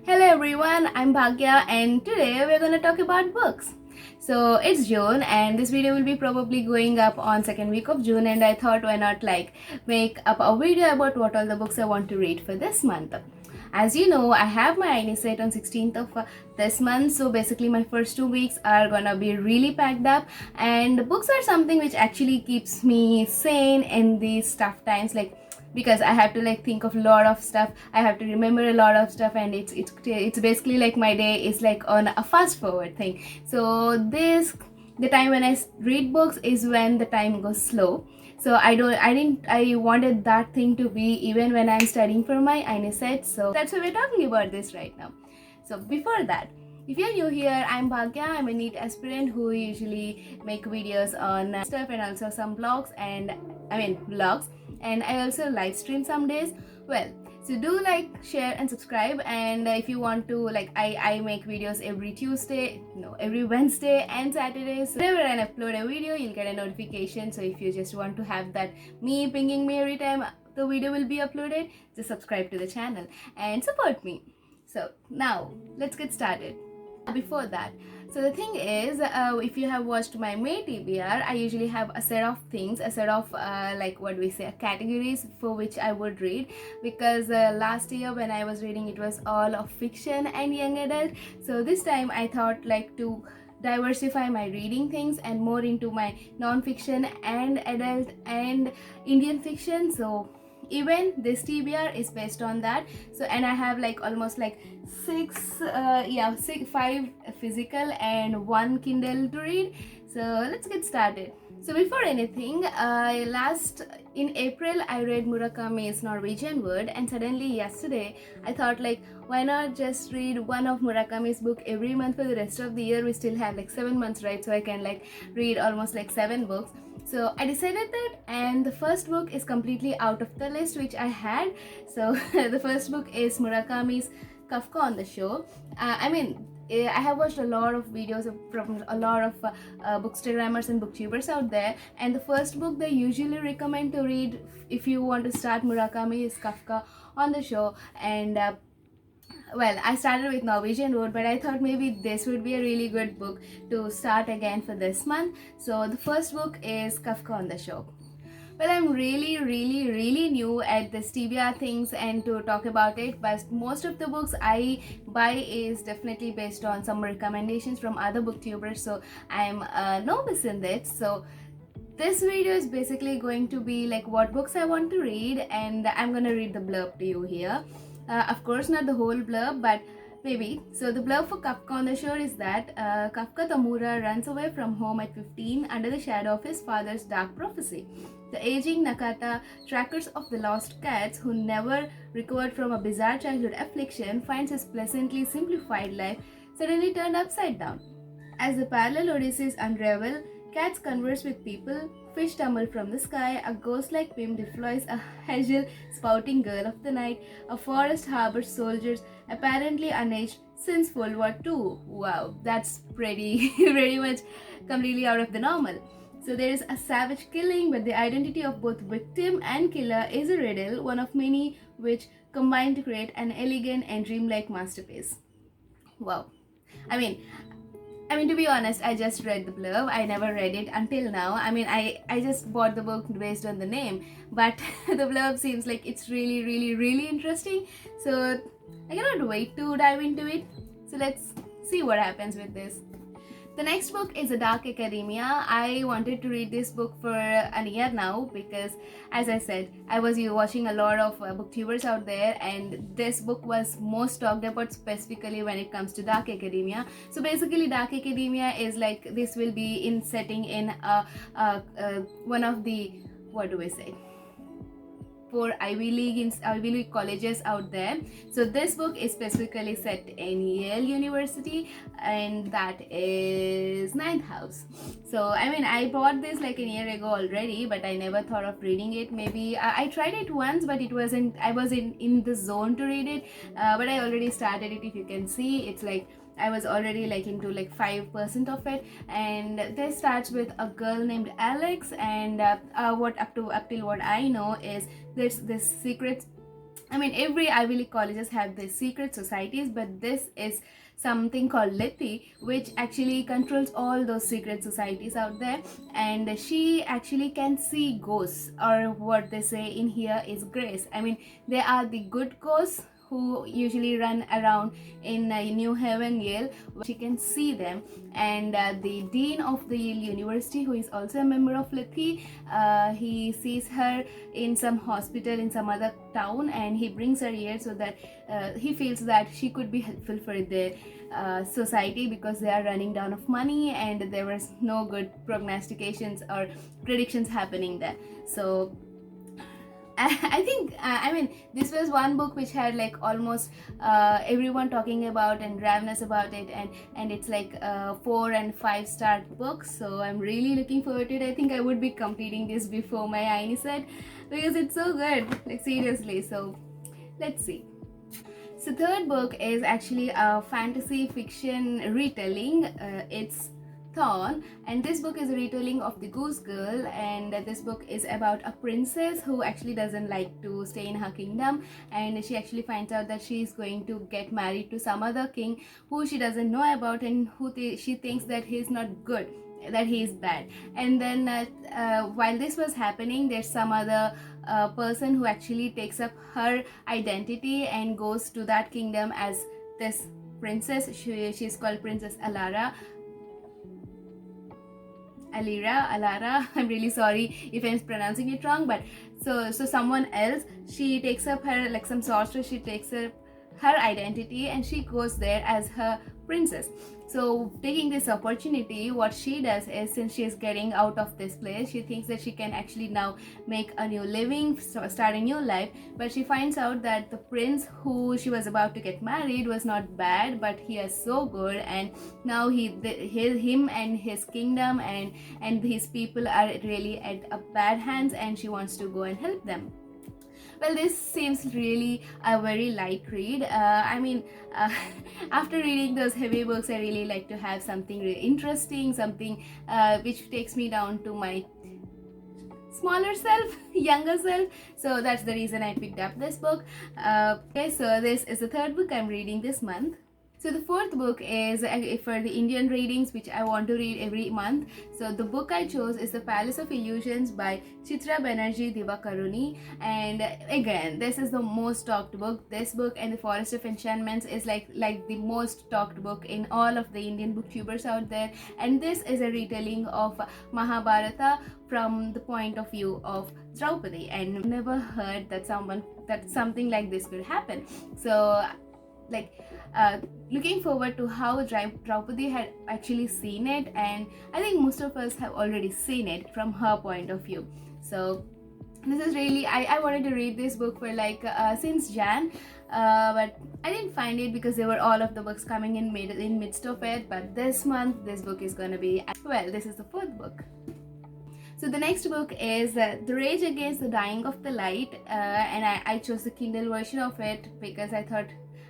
Hello everyone, I'm Bhagya and today we're gonna talk about books. So it's June and this video will be probably going up on second week of June, and I thought why not make up a video about what all the books I want to read for this month. As you know, I have my INI set on 16th of this month, so basically my first 2 weeks are gonna be really packed up, and books are something which actually keeps me sane in these tough times, because I have to think of a lot of stuff. I have to remember a lot of stuff, and it's basically like my day is like on a fast forward thing. So the time when I read books is when the time goes slow. So I wanted that thing to be even when I'm studying for my INI set. So that's why we're talking about this right now. So before that, if you're new here, I'm Bhagya. I'm a NEET aspirant who usually make videos on stuff and also some vlogs, and I also live stream some days. Well, so do like, share and subscribe, and if you want to, I make videos every Wednesday and Saturday. So whenever I upload a video, you'll get a notification. So if you just want to have that me pinging me every time the video will be uploaded, just subscribe to the channel and support me. So now let's get started. Before that, so the thing is, if you have watched my May TBR, I usually have a set of categories for which I would read, because last year when I was reading, it was all of fiction and young adult. So this time I thought to diversify my reading things and more into my non-fiction and adult and Indian fiction. So even this TBR is based on that. So, and I have almost five physical and one Kindle to read. So let's get started. So before anything, in April I read Murakami's Norwegian Wood, and suddenly yesterday I thought why not just read one of Murakami's book every month for the rest of the year. We still have 7 months, right? So I can read almost 7 books. So I decided that, and the first book is completely out of the list which I had. So the first book is Murakami's Kafka on the Shore. I have watched a lot of videos from a lot of bookstagrammers and booktubers out there, and the first book they usually recommend to read if you want to start Murakami is Kafka on the Shore. And well, I started with Norwegian Wood, but I thought maybe this would be a really good book to start again for this month. So the first book is Kafka on the Shore. Well, I'm really new at this TBR things and to talk about it, but most of the books I buy is definitely based on some recommendations from other booktubers, so I'm a novice in that. So this video is basically going to be what books I want to read, and I'm gonna read the blurb to you here. Of course not the whole blurb, but maybe. So the blurb for Kafka on the Shore is that Kafka Tamura runs away from home at 15 under the shadow of his father's dark prophecy. The aging Nakata, trackers of the lost cats who never recovered from a bizarre childhood affliction, finds his pleasantly simplified life suddenly turned upside down. As the parallel odysseys unravel, cats converse with people, fish tumble from the sky, a ghost-like pimp deploys a hazel-spouting girl of the night, a forest harbors soldiers apparently unaged since World War II. Wow, that's pretty much completely out of the normal. So there is a savage killing, but the identity of both victim and killer is a riddle, one of many which combine to create an elegant and dreamlike masterpiece. Wow. I mean, to be honest, I just read the blurb. I never read it until now. I just bought the book based on the name, but the blurb seems like it's really interesting. So I cannot wait to dive into it. So let's see what happens with this. The next book is A Dark Academia. I wanted to read this book for a year now because, as I said, I was watching a lot of booktubers out there, and this book was most talked about specifically when it comes to Dark Academia. So basically, Dark Academia is this will be setting in one of the, what do I say, for Ivy League colleges out there. So this book is specifically set in Yale University, and that is Ninth House. So I bought this a year ago already, but I never thought of reading it. Maybe I tried it once, but it wasn't, I was in the zone to read it, but I already started it. If you can see, it's I was already into 5% of it, and this starts with a girl named Alex, and what up till what I know is there's this secret I mean, every Ivy League colleges have these secret societies, but this is something called Letty, which actually controls all those secret societies out there, and she actually can see ghosts, or what they say in here is grace. I mean, they are the good ghosts who usually run around in New Haven, Yale. She can see them, and the dean of the Yale University, who is also a member of Letty, he sees her in some hospital in some other town, and he brings her here so that he feels that she could be helpful for their society, because they are running down of money and there was no good prognostications or predictions happening there. So I think I mean, this was one book which had like almost everyone talking about and ravenous about it, and it's like 4 and 5 star books. So I'm really looking forward to it. I think I would be completing this before my INE set, because it's so good, like seriously. So let's see. So third book is actually a fantasy fiction retelling. It's Thorn, and this book is a retelling of The Goose Girl, and this book is about a princess who actually doesn't like to stay in her kingdom, and she actually finds out that she is going to get married to some other king who she doesn't know about, and who she thinks that he's not good, that he is bad. And then while this was happening, there's some other person who actually takes up her identity and goes to that kingdom as this princess. She's called Princess Alara. I'm really sorry if I'm pronouncing it wrong, but so someone else, she takes up her, like some sorceress, she takes up her identity and she goes there as her princess. So taking this opportunity, what she does is, since she is getting out of this place, she thinks that she can actually now make a new living, start a new life. But she finds out that the prince who she was about to get married was not bad, but he is so good, and now him and his kingdom and his people are really at a bad hands, and she wants to go and help them. Well, this seems really a very light read. I mean, after reading those heavy books, I really like to have something really interesting, something which takes me down to my smaller self, younger self. So that's the reason I picked up this book. Okay, so this is the third book I'm reading this month. So the fourth book is for the Indian readings, which I want to read every month. So the book I chose is The Palace of Illusions by Chitra Banerjee Divakaruni. And again, this is the most talked book. This book and The Forest of Enchantments is like the most talked book in all of the Indian booktubers out there. And this is a retelling of Mahabharata from the point of view of Draupadi. And never heard that something like this could happen. So looking forward to how Draupadi had actually seen it, and I think most of us have already seen it from her point of view. So this is really, I wanted to read this book for since Jan, but I didn't find it because there were all of the books coming in midst of it. But this month this book is gonna be, well, this is the fourth book. So the next book is The Rage Against the Dying of the Light, and I chose the Kindle version of it because I thought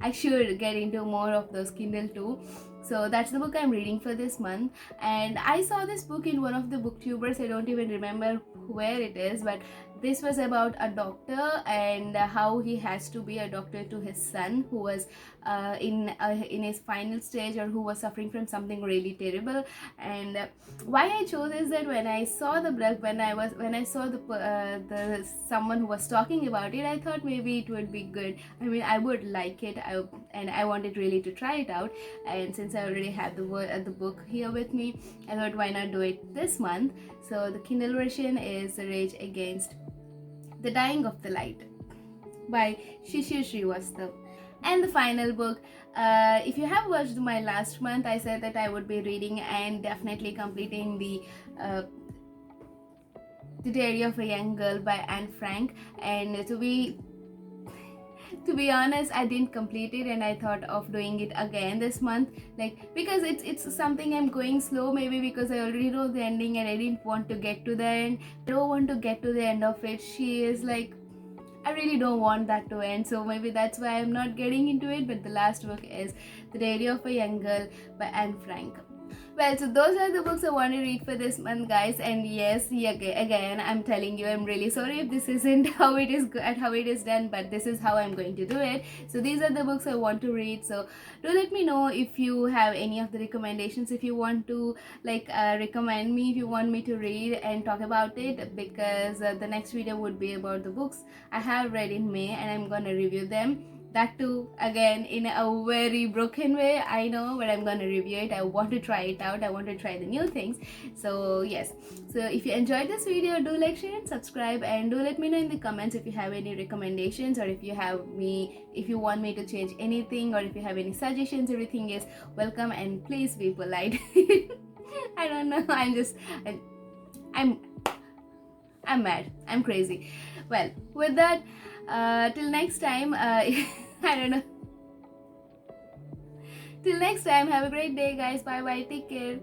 I should get into more of those Kindle too. So that's the book I'm reading for this month, and I saw this book in one of the booktubers. I don't even remember where it is, but this was about a doctor and how he has to be a doctor to his son who was in his final stage, or who was suffering from something really terrible. And why I chose is that when I saw the book, when I saw the someone who was talking about it, I thought maybe it would be good. I mean, I would like it, and I wanted really to try it out. And since I already have the book here with me, I thought why not do it this month. So the Kindle version is The Rage Against the Dying of the Light by Shishir Srivastav. And the final book, if you have watched my last month, I said that I would be reading and definitely completing the Diary of a Young Girl by Anne Frank. And to be honest, I didn't complete it, and I thought of doing it again this month, because it's something I'm going slow, maybe because I already know the ending and I didn't want to get to the end. I don't want to get to the end of it. She is I really don't want that to end, so maybe that's why I'm not getting into it. But the last book is The Diary of a Young Girl by Anne Frank. Well, so those are the books I want to read for this month, guys. And yes, again, I'm telling you, I'm really sorry if this isn't how it is how it is done, but this is how I'm going to do it. So these are the books I want to read. So do let me know if you have any of the recommendations. If you want to recommend me, if you want me to read and talk about it, because the next video would be about the books I have read in May, and I'm gonna review them. That too, again, in a very broken way, I know, but I'm gonna review it. I want to try it out. I want to try the new things. So yes, so if you enjoyed this video, do like, share and subscribe, and do let me know in the comments if you have any recommendations, or if you want me to change anything, or if you have any suggestions. Everything is welcome, and please be polite. I don't know, I'm mad, I'm crazy. Well, with that, till next time, I don't know. Till next time, have a great day, guys. Bye bye. Take care.